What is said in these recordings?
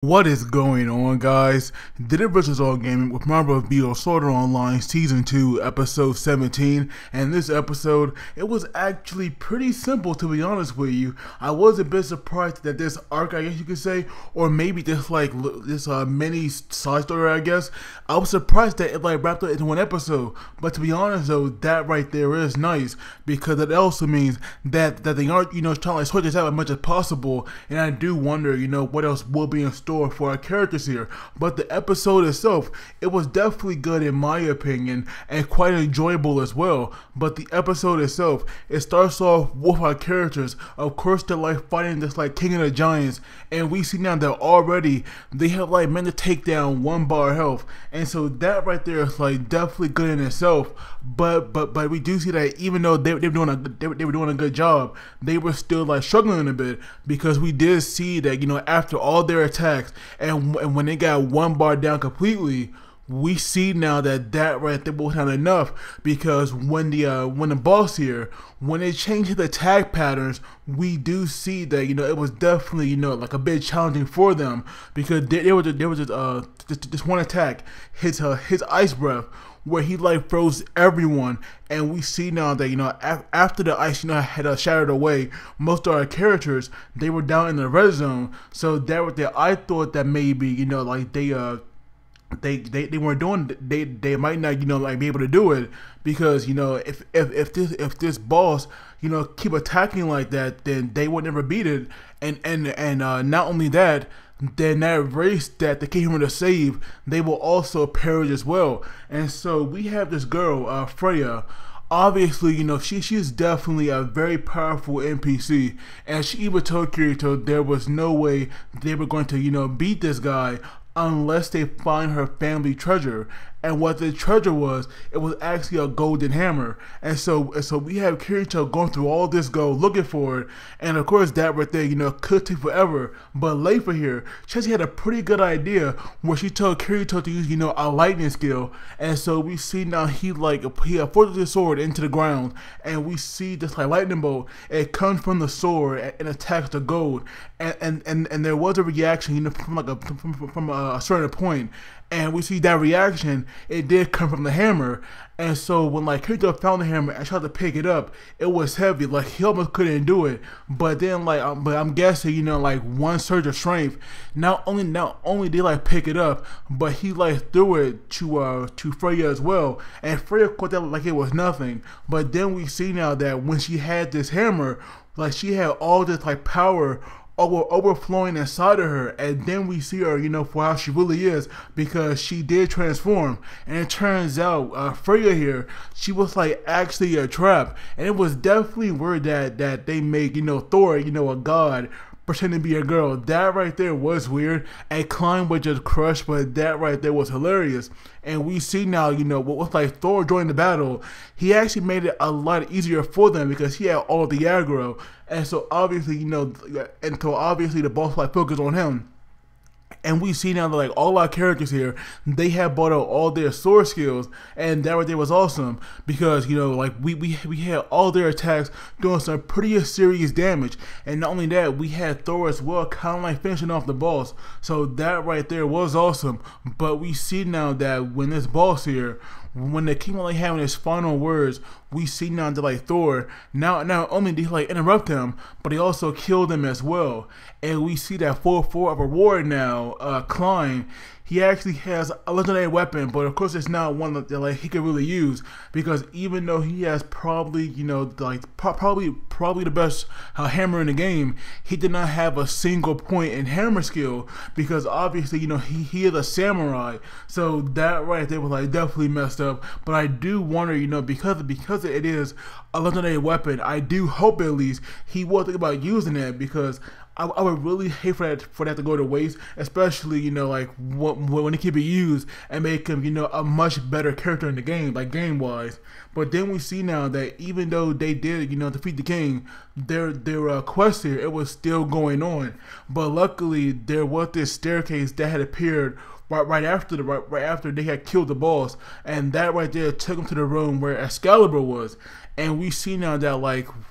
What is going on, guys? Did it versus all gaming with my review of Sword Art Online Season 2, Episode 17. And this episode, it was actually pretty simple, to be honest with you. I was a bit surprised that this arc, I guess you could say, or maybe this mini side story, I guess. I was surprised that it wrapped up into one episode. But to be honest, though, that right there is nice, because it also means that they aren't, trying to switch this out as much as possible. And I do wonder, what else will be in store for our characters here. But the episode itself, it was definitely good in my opinion, and quite enjoyable as well. But the episode itself, it starts off with our characters. Of course, they're fighting this King of the Giants, and we see now that already they have managed to take down 1 bar health, and so that right there is definitely good in itself. But we do see that even though they were doing a good job, they were still struggling a bit, because we did see that after all their attacks, and when they got 1 bar down completely, we see now that right there was not enough, because when the boss here, when they changed the attack patterns, we do see that it was definitely a bit challenging for them, because there was just one attack, his ice breath, where he froze everyone, and we see now that after the ice had shattered away most of our characters, they were down in the red zone. So that right there, I thought that maybe they weren't doing, they might not be able to do it, because if this boss keep attacking like that, then they would never beat it, and not only that, then that race that they came here to save, they will also perish as well. And so we have this girl, Freya. Obviously, she's definitely a very powerful NPC, and she even told Kirito there was no way they were going to, beat this guy unless they find her family treasure. And what the treasure was, it was actually a golden hammer. And so we have Kirito going through all this gold looking for it, and of course that right there could take forever. But later here, she had a pretty good idea where she told Kirito to use a lightning skill. And so we see now he forces his sword into the ground, and we see this lightning bolt, it comes from the sword and attacks the gold, and there was a reaction from a certain point. And we see that reaction, it did come from the hammer. And so when Kirito found the hammer and tried to pick it up, it was heavy, he almost couldn't do it. But then but I'm guessing one surge of strength, not only did pick it up, but he threw it to Freya as well, and Freya caught that like it was nothing. But then we see now that when she had this hammer, she had all this power overflowing inside of her, and then we see her for how she really is, because she did transform. And it turns out Freya here, she was actually a trap, and it was definitely weird that they made Thor a god pretending to be a girl. That right there was weird, and Klein was just crushed, but that right there was hilarious. And we see now, with Thor joining the battle, he actually made it a lot easier for them, because he had all the aggro, and so obviously, obviously the boss focused on him. And we see now that all our characters here, they have brought out all their sword skills, and that right there was awesome, because we had all their attacks doing some pretty serious damage. And not only that, we had Thor as well, kind of finishing off the boss. So that right there was awesome. But we see now that when this boss here, when the king was having his final words, we see now that Thor, not only did he interrupt him, but he also killed him as well. And we see that for a reward now, Klein, he actually has a legendary weapon, but of course it's not one that he could really use, because even though he has probably probably the best hammer in the game, he did not have a single point in hammer skill, because obviously he is a samurai. So that right there was definitely messed up. But I do wonder, because it is a legendary weapon, I do hope at least he will think about using it, because I would really hate for that to go to waste, especially when it can be used and make him a much better character in the game, game wise. But then we see now that even though they did defeat the king, their quest here, it was still going on. But luckily there was this staircase that had appeared right after they had killed the boss, and that right there took them to the room where Excalibur was. And we see now that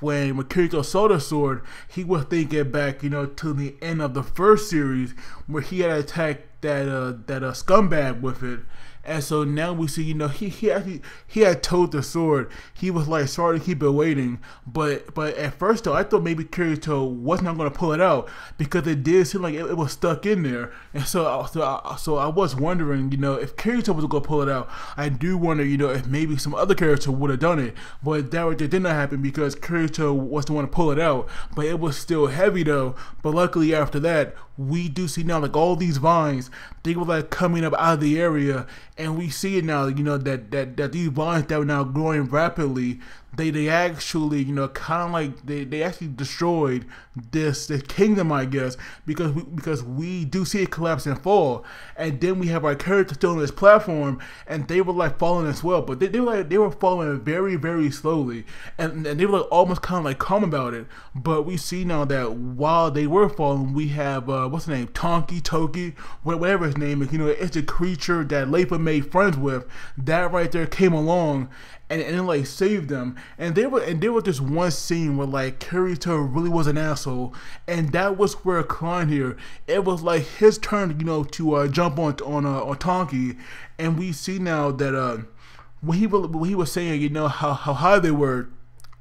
when Kirito saw the sword, he was thinking back, to the end of the first series where he had attacked that scumbag with it. And so now we see, he had told the sword. He was like, sorry to keep it waiting. But at first though, I thought maybe Kirito was not going to pull it out because it did seem like it was stuck in there. And so I was wondering, if Kirito was going to pull it out. I do wonder, if maybe some other character would have done it. But that did not happen because Kirito was the one to pull it out. But it was still heavy though. But luckily after that, we do see now like all these vines, they were like coming up out of the area, and we see it now, that these vines that were now growing rapidly, they actually, kind of like they actually destroyed this kingdom, I guess, because we do see it collapse and fall, and then we have our character still on this platform, and they were like falling as well, but they were falling very, very slowly, and they were like almost kind of like calm about it. But we see now that while they were falling, we have what's the name, Toki, whatever his name is, it's a creature that Leifa made friends with. That right there came along and it like saved them. And there was this one scene where like Kirito really was an asshole, and that was where Klein here, it was like his turn, to jump on Tonki, and we see now that when he was saying, how high they were,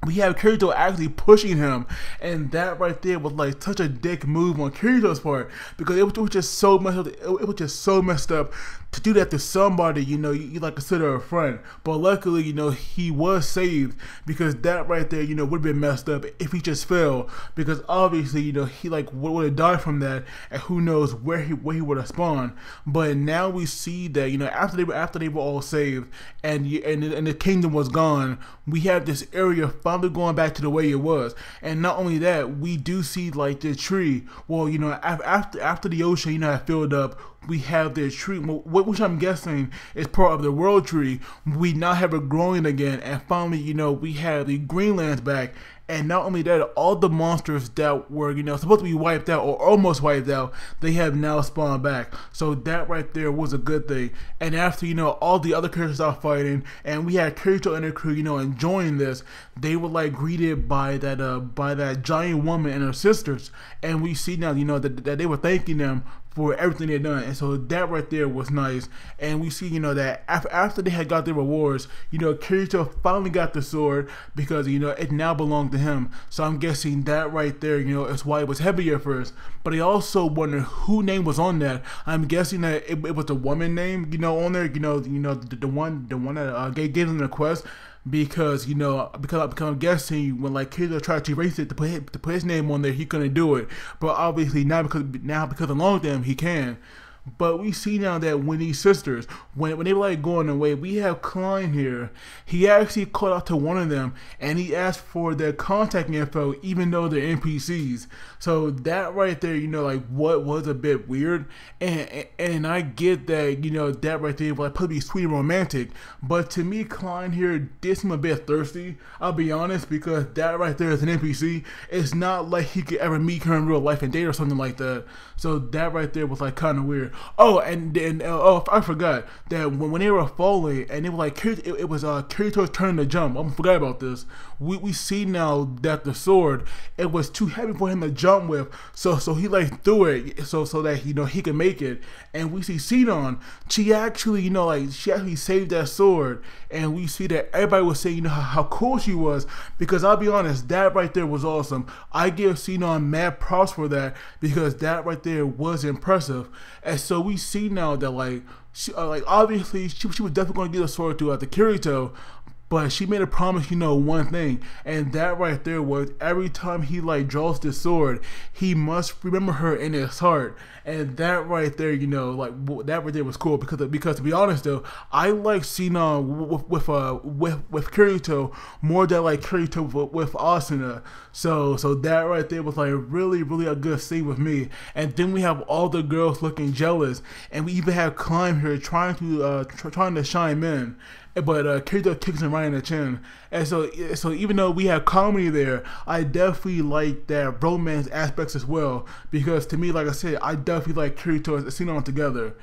we have Kirito actually pushing him, and that right there was like such a dick move on Kirito's part, because it was just so messed up. It was just so messed up to do that to somebody you like consider a friend. But luckily, he was saved, because that right there, would have been messed up if he just fell, because obviously, he like would have died from that, and who knows where he would have spawned. But now we see that after they were all saved and the kingdom was gone, we have this area finally going back to the way it was. And not only that, we do see like the tree. Well, after the ocean had filled up, we have this tree, which I'm guessing is part of the world tree. We now have it growing again, and finally, we have the Greenlands back. And not only that, all the monsters that were, supposed to be wiped out or almost wiped out, they have now spawned back. So that right there was a good thing. And after, all the other characters are fighting, and we had Kirito and her crew, enjoying this, they were like greeted by that giant woman and her sisters. And we see now, that they were thanking them for everything they've done. And so that right there was nice. And we see, that after they had got their rewards, Kirito finally got the sword, because, it now belonged to him. So I'm guessing that right there, is why it was heavy at first. But I also wonder who name was on that. I'm guessing that it was the woman name, on there, the one that gave them the quest. Because I'm guessing when like Kirito tried to erase it to put his name on there, he couldn't do it. But obviously now because along with them he can. But we see now that when these sisters, when they were like going away, we have Klein here. He actually called out to one of them, and he asked for their contact info, even though they're NPCs. So that right there, like what was a bit weird. And I get that, that right there was like supposed to be sweet and romantic. But to me, Klein here did seem a bit thirsty. I'll be honest, because that right there is an NPC. It's not like he could ever meet her in real life and date or something like that. So that right there was like kind of weird. Oh, and then I forgot that when they were falling and they were like, it was Kirito's turn to jump. I forgot about this. We see now that the sword, it was too heavy for him to jump with, so he like threw it so that he could make it. And we see Sinon, she actually she actually saved that sword, and we see that everybody was saying how cool she was, because I'll be honest, that right there was awesome. I give Sinon mad props for that, because that right there was impressive. And so we see now that obviously she was definitely going to get a sword to Kirito, but she made a promise, one thing, and that right there was every time he like draws this sword, he must remember her in his heart. And that right there, that right there was cool, because to be honest though, I like Sinon with Kirito more than like Kirito with Asuna. So that right there was like really, really a good scene with me. And then we have all the girls looking jealous, and we even have Klein here trying to chime in. But Kirito kicks him right in the chin. And so even though we have comedy there, I definitely like that romance aspects as well. Because to me, like I said, I definitely like Kirito and Sinon together.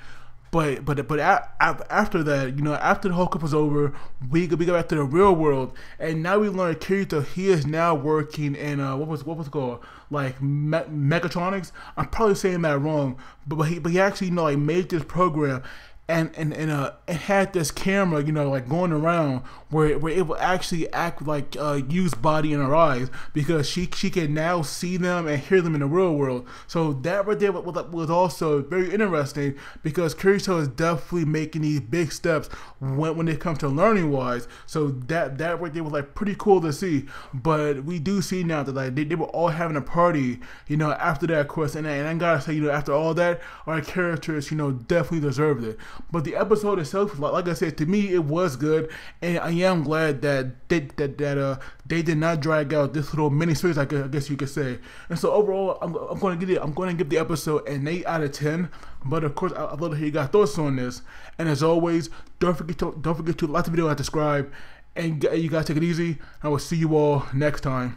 After that, after the whole clip was over, we go back to the real world, and now we learn Kirito, he is now working in what was it called, like mechatronics. I'm probably saying that wrong, but he actually like made this program. And it had this camera, like going around where it will actually act like use body in her eyes, because she can now see them and hear them in the real world. So that right there was also very interesting, because Kirito is definitely making these big steps when it comes to learning wise. So that right there was like pretty cool to see. But we do see now that like they were all having a party, after that course, and I gotta say, after all that, our characters, definitely deserved it. But the episode itself, like I said, to me it was good, and I am glad that they did not drag out this little mini series, I guess you could say. And so overall, I'm going to give the episode an 8 out of 10. But of course, I'd love to hear your thoughts on this. And as always, don't forget to like the video and subscribe. And you guys take it easy. I will see you all next time.